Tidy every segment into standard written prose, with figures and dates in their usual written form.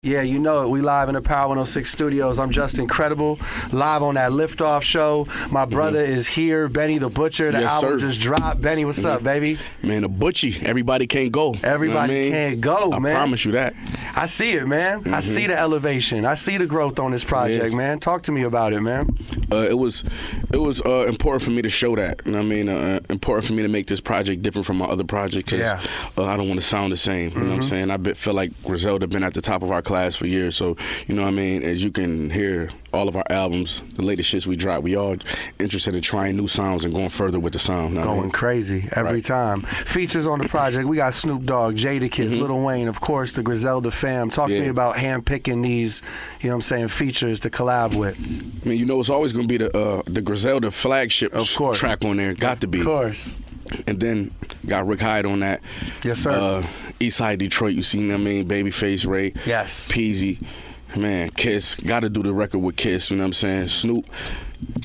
Yeah, you know it. We live in the Power 106 studios. I'm just incredible. Live on that Liftoff show. My brother is here, Benny the Butcher. The album just dropped. Benny, what's up, baby? Man, the Butchie. Everybody can't go. Everybody can't go, man. I promise you that. I see it, man. I see the elevation. I see the growth on this project, man. Talk to me about it, man. It was important for me to show that. You know what I mean? Important for me to make this project different from my other project because I don't want to sound the same. You know what I'm saying? I feel like Griselda been at the top of our class for years. So, you know what I mean? As you can hear, all of our albums, the latest shits we drop, we all interested in trying new sounds and going further with the sound. You know going crazy every time. Features on the project, we got Snoop Dogg, Jadakiss, Lil Wayne, of course, the Griselda fam. Talk to me about handpicking these, you know what I'm saying, features to collab with. I mean, you know, it's always going to be the Griselda flagship track on there. Got to be. Of course. And then got Rick Hyde on that. Yes, sir. Eastside Detroit, you see what I mean? Babyface Ray. Yes. Peezy. Man, Kiss. Got to do the record with Kiss, you know what I'm saying? Snoop.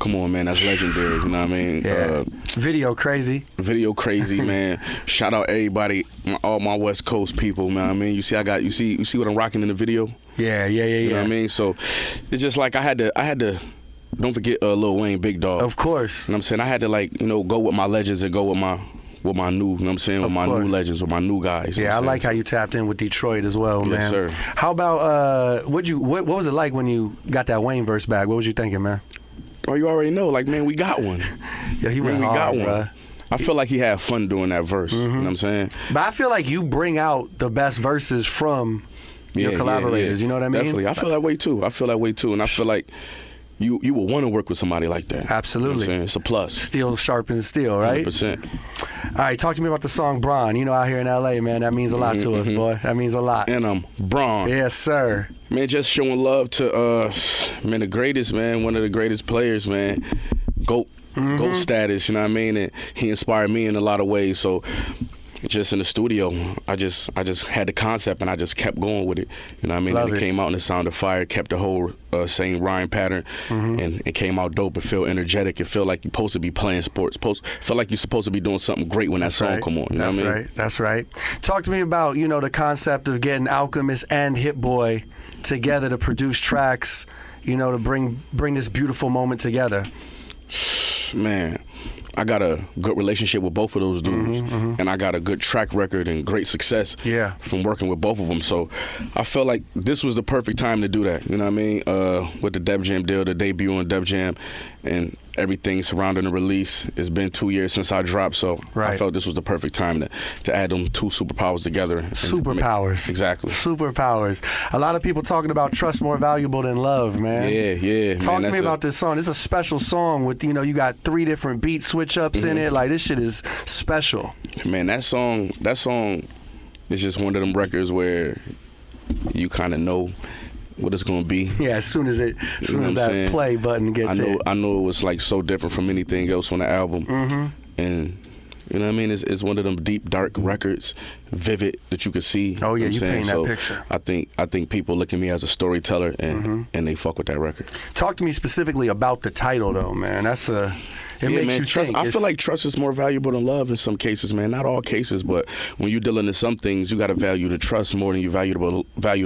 Come on, man, that's legendary, you know what I mean? Yeah. Video crazy. Video crazy, man. Shout out everybody, all my West Coast people, man. I mean, you see you see what I'm rocking in the video? Yeah. You know what I mean? So it's just like I had to don't forget Lil Wayne, Big Dog. Of course. You know what I'm saying? I had to, like, you know, go with my legends and go with my new, you know what I'm saying, with my new legends, with my new guys. Yeah, I like how you tapped in with Detroit as well, man. Yes, sir. How about, what was it like when you got that Wayne verse back? What was you thinking, man? Oh, you already know, like, man, we got one. Yeah, we got one. Bro. I feel like he had fun doing that verse, you know what I'm saying? But I feel like you bring out the best verses from your collaborators, you know what I mean? Definitely, I feel that way too. And I feel like you will want to work with somebody like that. Absolutely. You know what I'm saying? It's a plus. Steel sharpens steel, right? 100%. All right, talk to me about the song Bron. You know, out here in L.A., man, that means a lot to us, boy. That means a lot. And Bron. Yes, sir. Man, just showing love to, man, the greatest, man, one of the greatest players, man. GOAT status, you know what I mean? And he inspired me in a lot of ways, so just in the studio, I just had the concept and I just kept going with it. You know what I mean? And it came out in the sound of fire, kept the whole same rhyme pattern, and it came out dope. It felt energetic. It felt like you're supposed to be playing sports. Felt like you're supposed to be doing something great when that song come on. You know what I mean? That's right. Talk to me about, you know, the concept of getting Alchemist and Hit Boy together to produce tracks, you know, to bring this beautiful moment together. Man, I got a good relationship with both of those dudes, and I got a good track record and great success from working with both of them. So I felt like this was the perfect time to do that. You know what I mean? With the Def Jam deal, the debut on Def Jam, and everything surrounding the release. It's been 2 years since I dropped, so I felt this was the perfect time to add them two superpowers together. Superpowers. Exactly. Superpowers. A lot of people talking about trust more valuable than love, man. Yeah. Talk to me about this song. It's a special song with, you know, you got 3 different beat switch ups in it. Like, this shit is special. Man, that song is just one of them records where you kind of know what it's gonna be. Yeah, as soon as that play button gets hit. I know it was like so different from anything else on the album. And you know what I mean? It's one of them deep, dark records, vivid, that you could see. Oh yeah, you paint that picture. I think people look at me as a storyteller and they fuck with that record. Talk to me specifically about the title though, man. It makes you trust. think. I feel like trust is more valuable than love in some cases, man. Not all cases, but when you're dealing in some things, you got to value the trust more than you value the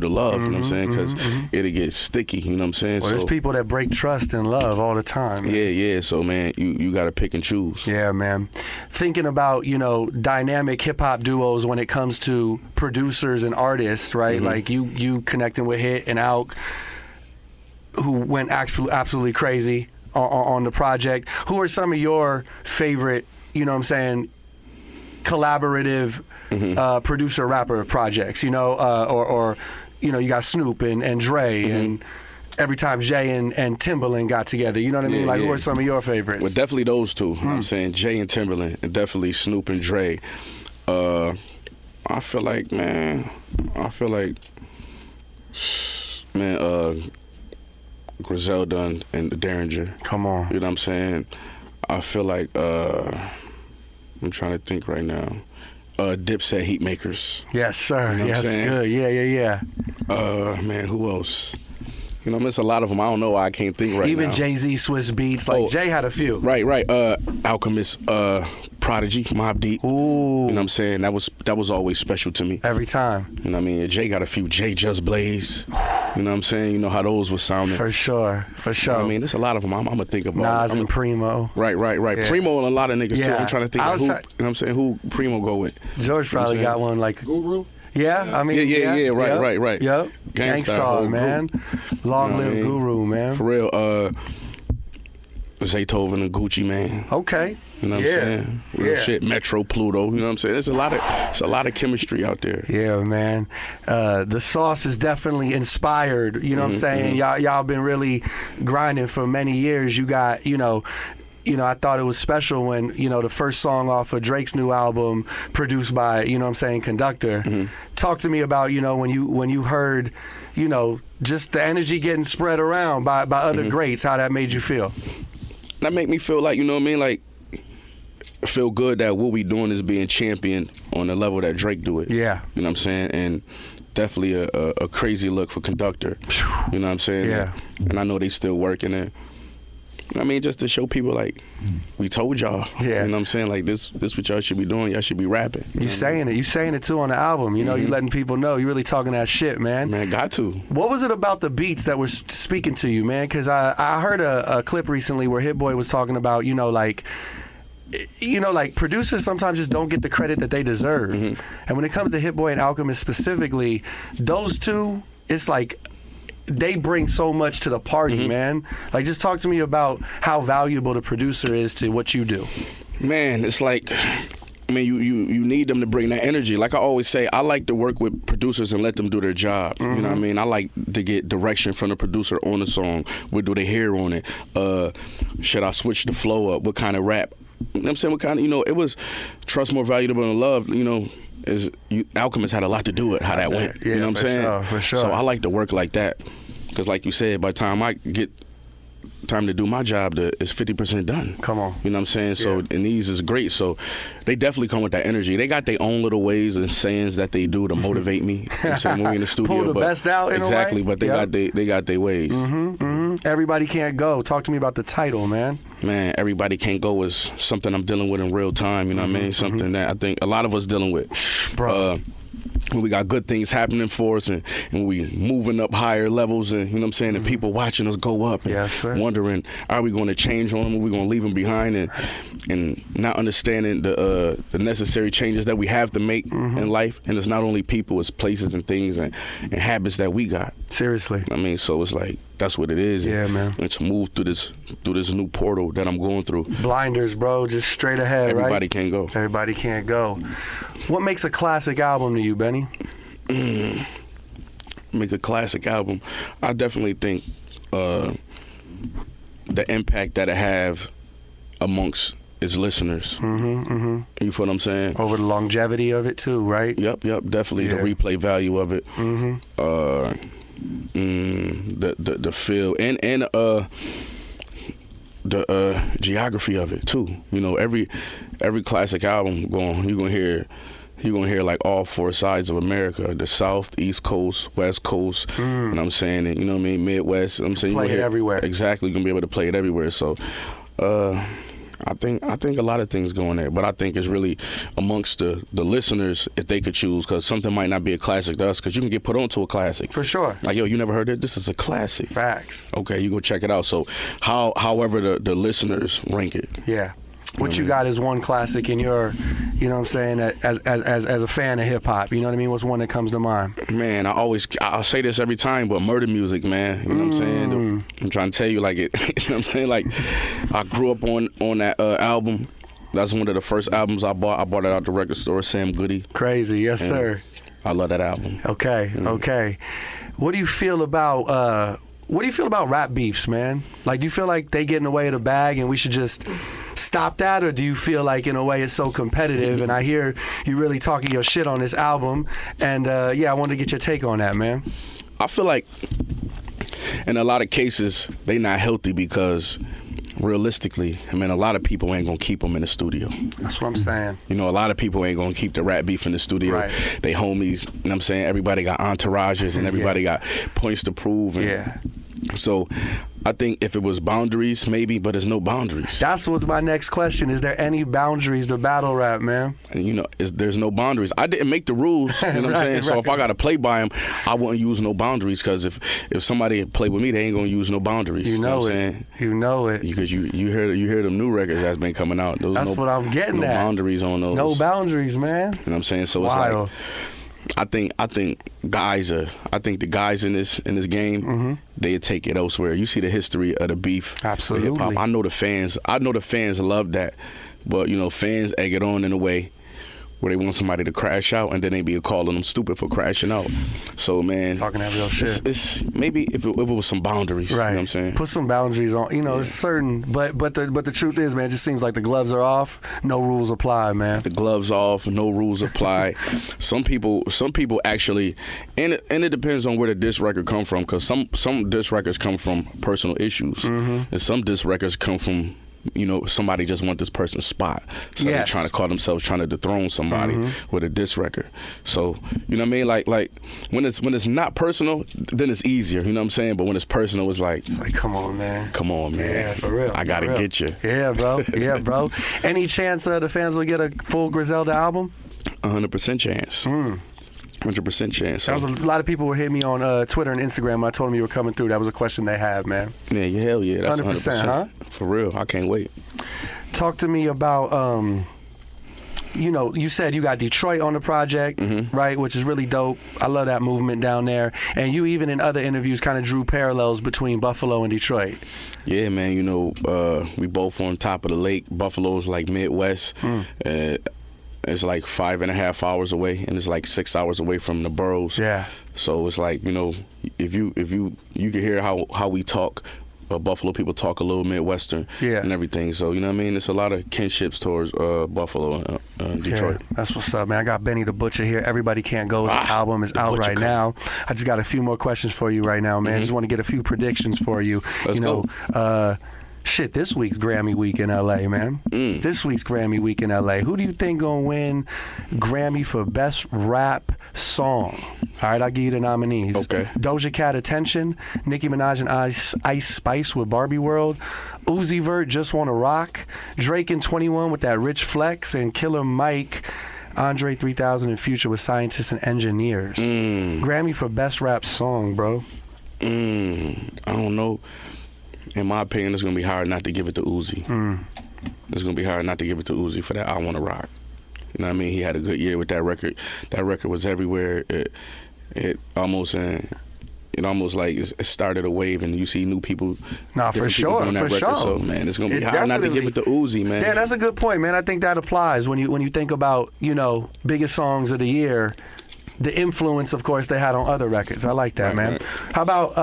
love. You know what I'm saying? Because it'll get sticky. You know what I'm saying? Well, there's people that break trust and love all the time. Man. Yeah. So, man, you got to pick and choose. Yeah, man. Thinking about, you know, dynamic hip hop duos when it comes to producers and artists, right? Like you connecting with Hit and Alk, who went absolutely crazy on the project. Who are some of your favorite, you know what I'm saying, collaborative producer rapper projects, you know, or you know, you got Snoop and Dre and every time Jay and Timbaland got together, you know what I mean? Like, who are some of your favorites? Well, definitely those two. You know what I'm saying? Jay and Timbaland, and definitely Snoop and Dre. I feel like Griselda and the Derringer. Come on. You know what I'm saying? I feel like, I'm trying to think right now. Dipset Heatmakers. Yes, sir. You know yes, good. Yeah. Man, who else? You know, I miss a lot of them. I don't know why I can't think right now. Even Jay-Z, Swiss Beats. Like, Jay had a few. Right. Alchemist, Prodigy, Mobb Deep. Ooh. You know what I'm saying? That was always special to me. Every time. You know what I mean? Jay got a few Jay Just Blaze. You know what I'm saying? You know how those were sounding. For sure. For sure. You know what I mean, there's a lot of them. I'm gonna think about. Nas and Primo. Right. Yeah. Primo and a lot of niggas too. Yeah. I'm trying to think of who. You know what I'm saying? Who Primo go with? George probably you know got one like Guru? Yeah, I mean, yeah, right. Yep, Gangstar, Guru. man. Long live Guru, man. For real, Zaytoven and Gucci, man. Okay. You know what I'm saying? Real shit. Metro Pluto. You know what I'm saying? There's a lot of chemistry out there. Yeah, man. The sauce is definitely inspired. You know what I'm saying? Y'all been really grinding for many years. You got, I thought it was special when, the first song off of Drake's new album produced by, Conductor. Talk to me about, when you heard, just the energy getting spread around by other greats, how that made you feel. That made me feel like, like, feel good that what we doing is being championed on the level that Drake do it. Yeah. You know what I'm saying? And definitely a crazy look for Conductor. You know what I'm saying? Yeah. And I know they still working it. I mean, just to show people, like, we told y'all. Yeah. You know what I'm saying? Like, this what y'all should be doing. Y'all should be rapping. You saying it. You saying it, too, on the album. You letting people know. You really talking that shit, man. Man, got to. What was it about the beats that were speaking to you, man? Because I heard a clip recently where Hit Boy was talking about, like producers sometimes just don't get the credit that they deserve. And when it comes to Hit Boy and Alchemist specifically, those two, it's like they bring so much to the party, man. Like, just talk to me about how valuable the producer is to what you do. Man, it's like, I mean, you need them to bring that energy. Like I always say, I like to work with producers and let them do their job. You know what I mean? I like to get direction from the producer on the song. What do they hear on it? Should I switch the flow up? What kind of rap? You know what I'm saying? What kind of, it was trust more valuable than love, Alchemist had a lot to do with how that went. Yeah, you know what I'm saying? Sure, for sure. So I like to work like that. Because like you said, by the time I get time to do my job, it's 50% done. Come on. You know what I'm saying? So, and these is great. So they definitely come with that energy. They got their own little ways and sayings that they do to motivate me. You know what I'm saying? When we in the studio. Pull the best out in exactly, a way. But they got their ways. Everybody Can't Go. Talk to me about the title, man. Man, Everybody Can't Go is something I'm dealing with in real time. You know what I mean? Something that I think a lot of us dealing with. Bro. When we got good things happening for us and we moving up higher levels and, you know what I'm saying, and people watching us go up and Yes, sir. wondering, are we going to change on them? Are we going to leave them behind? And not understanding the necessary changes that we have to make in life. And it's not only people, it's places and things and habits that we got. Seriously. I mean, so it's like, that's what it is. Yeah, man. And to move through this new portal that I'm going through. Blinders, bro. Just straight ahead, Everybody right? can't go. Everybody Can't Go. What makes a classic album to you, Benny? Make a classic album. I definitely think the impact that it have amongst its listeners. You feel what I'm saying? Over the longevity of it too, right? Yep. Definitely the replay value of it. The feel and the geography of it too. Every classic album you're gonna hear like all four sides of America: the South, East Coast, West Coast. You know what I'm saying? And, you know what I mean? Midwest. I'm saying Play it everywhere. Exactly, you're gonna be able to play it everywhere. So, I think a lot of things go in there, but I think it's really amongst the listeners if they could choose, because something might not be a classic to us, because you can get put onto a classic. For sure. Like, yo, you never heard it? This is a classic. Facts. Okay, you go check it out. So, however the listeners rank it. Yeah. What you got is one classic in your, you know what I'm saying, as a fan of hip hop, you know what I mean? What's one that comes to mind? Man, I'll say this every time, but Murder Music, man. You know what I'm saying? I'm trying to tell you, like, it. You know what I'm saying? Like, I grew up on that album. That's one of the first albums I bought. I bought it out the record store, Sam Goody. Crazy, yes, And sir. I love that album. Okay. What do you feel about rap beefs, man? Like, do you feel like they get in the way of the bag and we should just stop that, or do you feel like in a way it's so competitive? And I hear you really talking your shit on this album, and I wanted to get your take on that, man. I feel like in a lot of cases they not healthy because realistically, I mean, a lot of people ain't gonna keep them in the studio. That's what I'm saying. A lot of people ain't gonna keep the rap beef in the studio. Right. They homies, you know what I'm saying? Everybody got entourages and everybody got points to prove. And so I think if it was boundaries, maybe, but there's no boundaries. That's what's my next question. Is there any boundaries to battle rap, man? And you know, there's no boundaries. I didn't make the rules, you know what I'm saying? So if I got to play by them, I wouldn't use no boundaries, because if somebody play with me, they ain't going to use no boundaries. You know, what it. I'm saying? You know it. Because you hear them new records that's been coming out. That's what I'm getting at. No boundaries on those. No boundaries, man. You know what I'm saying? So Wild. It's like, I think the guys in this game, they take it elsewhere. You see the history of the beef. Absolutely. Hip-hop. I know the fans love that, but you know, fans egg it on in a way where they want somebody to crash out, and then they be calling them stupid for crashing out. So man, talking that real shit. It's maybe if it was some boundaries, right? You know what I'm saying? Put some boundaries on. You know, it's certain, but the truth is, man, it just seems like the gloves are off, no rules apply, man. The gloves off, no rules apply. Some people actually, and it depends on where the diss record come from, because some diss records come from personal issues, and some diss records come from, you know, somebody just want this person's spot. So they're trying to call themselves trying to dethrone somebody with a diss record. So, you know what I mean? Like when it's not personal, then it's easier, you know what I'm saying? But when it's personal, it's like come on, man. Come on, man. Yeah, for real. I gotta get you. Yeah, bro. Yeah, bro. Any chance the fans will get a full Griselda album? 100% chance. 100% chance. So. A lot of people were hitting me on Twitter and Instagram when I told them you were coming through. That was a question they had, man. Yeah, hell yeah. That's 100%, huh? For real. I can't wait. Talk to me about, you know, you said you got Detroit on the project, right, which is really dope. I love that movement down there. And you even in other interviews kind of drew parallels between Buffalo and Detroit. Yeah, man. You know, we both on top of the lake. Buffalo's like Midwest. It's like 5.5 hours away, and it's like 6 hours away from the boroughs. Yeah. So it's like, you know, if you can hear how we talk, Buffalo people talk a little Midwestern and everything. So, you know what I mean? It's a lot of kinships towards Buffalo and Detroit. Yeah, that's what's up, man. I got Benny the Butcher here. Everybody Can't Go. The album is out right now. I just got a few more questions for you right now, man. Just want to get a few predictions for you. Let's go. Shit, this week's Grammy week in LA, man. This week's Grammy week in LA. Who do you think gonna win Grammy for Best Rap Song? All right, I'll give you the nominees. Okay. Doja Cat, Attention, Nicki Minaj and Ice Spice with Barbie World, Uzi Vert, Just Wanna Rock, Drake and 21 with that Rich Flex, and Killer Mike, Andre 3000 and Future with Scientists and Engineers. Grammy for Best Rap Song, bro. I don't know. In my opinion, it's gonna be hard not to give it to Uzi. It's gonna be hard not to give it to Uzi for that I Wanna Rock. You know what I mean? He had a good year with that record. That record was everywhere. It almost like it started a wave, and you see new people. Nah, for sure, on that for record. sure. So man, it's gonna be hard not to give it to Uzi, man. Yeah, that's a good point, man. I think that applies when you think about, you know, biggest songs of the year. The influence, of course, they had on other records. I like that, man. Right. How about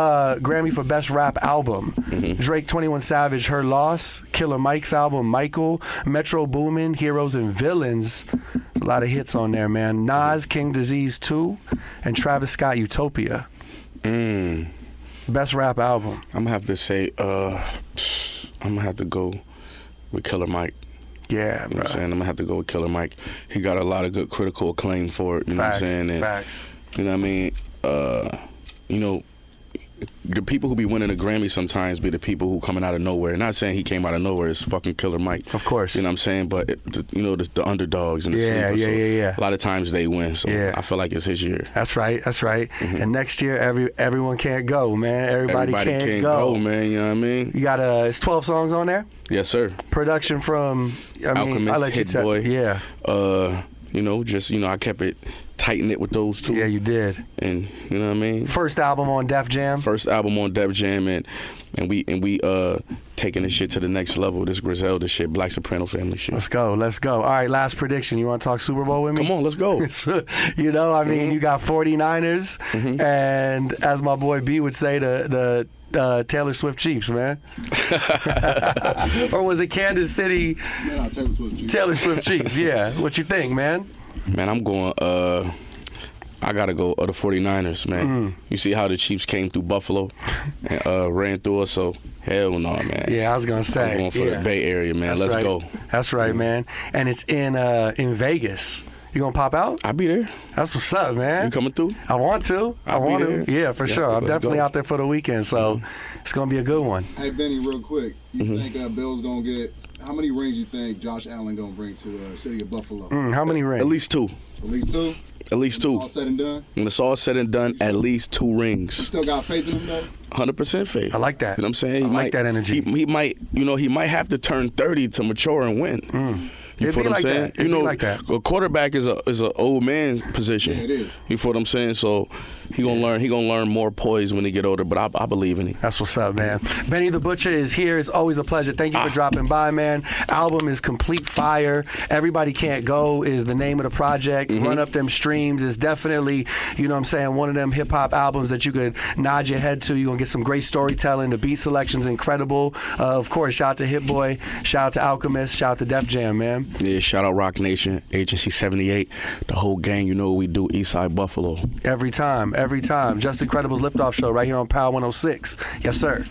Grammy for Best Rap Album? Drake, 21 Savage, Her Loss, Killer Mike's album, Michael, Metro Boomin, Heroes and Villains. A lot of hits on there, man. Nas, King Disease 2, and Travis Scott, Utopia. Best Rap Album. I'm gonna have to say, I'm gonna have to go with Killer Mike. Yeah, you know what I'm saying? I'm gonna have to go with Killer Mike. He got a lot of good critical acclaim for it. You know what I'm saying? And, facts. You know what I mean? You know, the people who be winning the Grammy sometimes be the people who coming out of nowhere. Not saying he came out of nowhere. It's fucking Killer Mike. Of course. You know what I'm saying? But you know, the underdogs and the sleepers. Yeah. A lot of times they win. So I feel like it's his year. That's right. And next year, everyone can't go, man. Everybody can't go, man. You know what I mean? You got it's 12 songs on there. Yes, sir. Production from Alchemist, I'll let you Hit Boy. Yeah. You know, just I kept it tight knit with those two. Yeah, you did. And you know what I mean? First album on Def Jam. And we taking this shit to the next level. This Griselda shit, Black Soprano Family shit. Let's go. All right, last prediction. You want to talk Super Bowl with me? Come on, let's go. You know, I mean, you got 49ers, and as my boy B would say, the Taylor Swift Chiefs, man. Or was it Kansas City? Yeah, Taylor Swift Chiefs. Taylor Swift Chiefs, yeah. What you think, man? Man, I'm going, I got to go the 49ers, man. You see how the Chiefs came through Buffalo and ran through us, so hell no, man. Yeah, I was going to say. I'm going for the Bay Area, man. Let's go. That's right, man. And it's in Vegas. You gonna pop out? I'll be there. That's what's up, man. You coming through? I want to. I want to. Yeah, for sure. I'm definitely out there for the weekend, so it's gonna be a good one. Hey, Benny, real quick. You think Bill's gonna get? How many rings you think Josh Allen gonna bring to City of Buffalo? How many rings? At least 2. At least 2. At least 2. All said and done. When it's all said and done, at least 2 You rings. still got faith in him though? 100% faith. I like that. You know what I'm saying? I like that energy. He might, he might have to turn 30 to mature and win. You feel what I'm saying? It'd be like that. A quarterback is an old man position. Yeah, it is. You feel what I'm saying? So he gonna learn more poise when he get older. But I believe in him. That's what's up, man. Benny the Butcher is here. It's always a pleasure. Thank you for dropping by, man. Album is complete fire. Everybody Can't Go is the name of the project. Run Up Them Streams is definitely, you know what I'm saying, one of them hip hop albums that you could nod your head to. You're gonna get some great storytelling. The beat selection's incredible. Of course, shout out to Hit Boy, shout out to Alchemist, shout out to Def Jam, man. Yeah, shout out Rock Nation, Agency 78, the whole gang. You know what we do, Eastside Buffalo. Every time. Just Incredibles Liftoff Show right here on Power 106. Yes, sir.